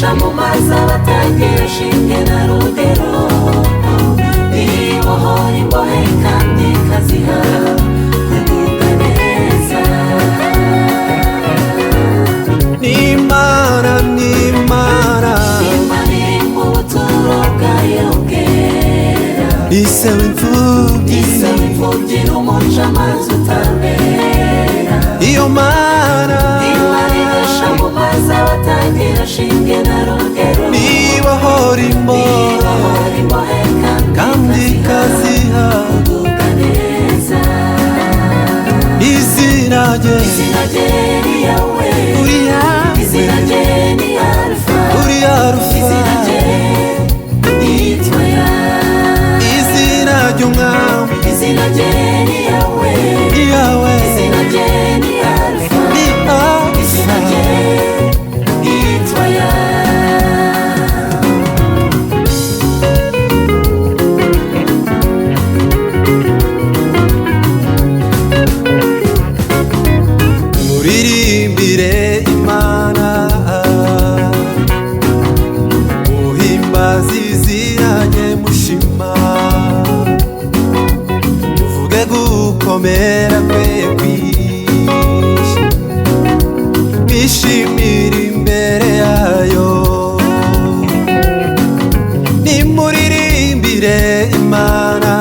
ibesha mu mazi abatagira shinge na rugero, ibohora imbohe kandi ikaziha kugubwa neza. n'Imana n'Imana Imana iri mu buturo bwayo bwera, ise w'imfubyi n'umuca amazi utambera. iyo Mana Imana ibesha mu mazi abatagira shinge na rugero, ibohora imbohe kandi ikaziha kugubwa neza. izina rye ni yawe, uri izina rye ni Alpha, izina rye yitwa ya, izina ry'umwami izina rye ni yawe, yawe izina rye ni Alpha, ni izina Alpha rye yitwa ya. muririmbire Imana muhimbaze izina rye mushima muvuge gukomera kwe kwinshi mwishimire imbere yayo nimuririmbire Imana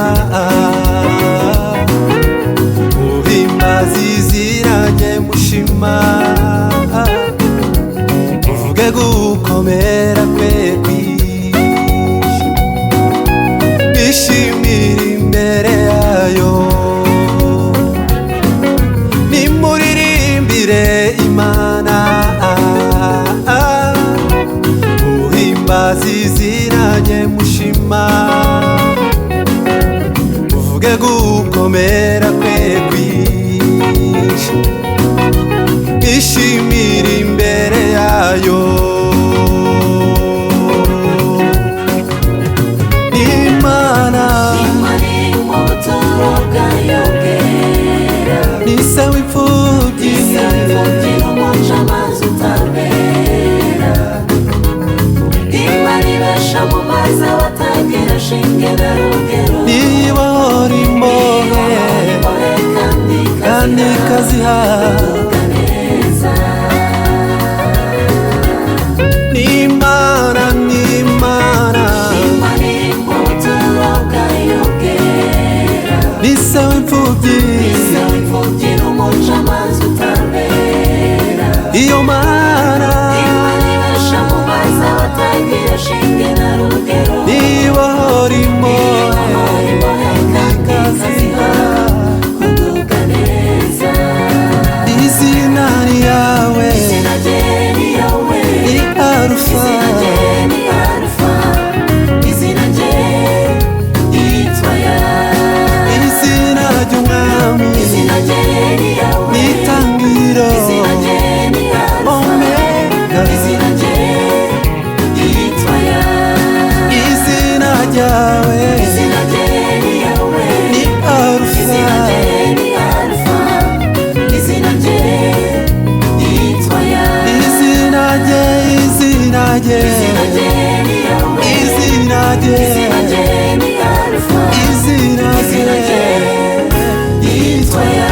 muhimbaze izina rye mushima muvuge gukomera kwe kwinshi mwishimire imbere yayo nimuririmbire Imana muhimbaze izina rye mushima muvuge gukomera kwe kwinshi mwishimire imbere yayo n'Imana iri mu buturo bwayo bwera, n'ise w'imfubyi n'umuca amazi utambera. Imana ibesha mu mazi abatagira shinge na rugero, ibohora imbohe kandi ikaziha kugubwa neza. n'Imana n'Imana Imana iri mu buturo bwayo bwera, n'ise w'imfubyi n'umuca amazi utambera. iyo Mana Imana ibesha mu mazi abatagira shinge na rugero, ibohora imbohe kandi ikaziha kugubwa neza. izina ni yawe Izina rye ni yawe, ni Alpha izina rye ni Alpha, izina rye yitwa ya, izina ry'umwami izina rye ni yawe, n'itangiriro izina rye ni Alpha, Omega izina rye yitwa ya, izina ryawe izina rye ni yawe, ni Alpha izina rye ni Alpha, izina rye yitwa ya, izina rye izina rye izina rye ni yawe, izina rye izina rye ni Alpha, izina izina rye rye yitwa ya.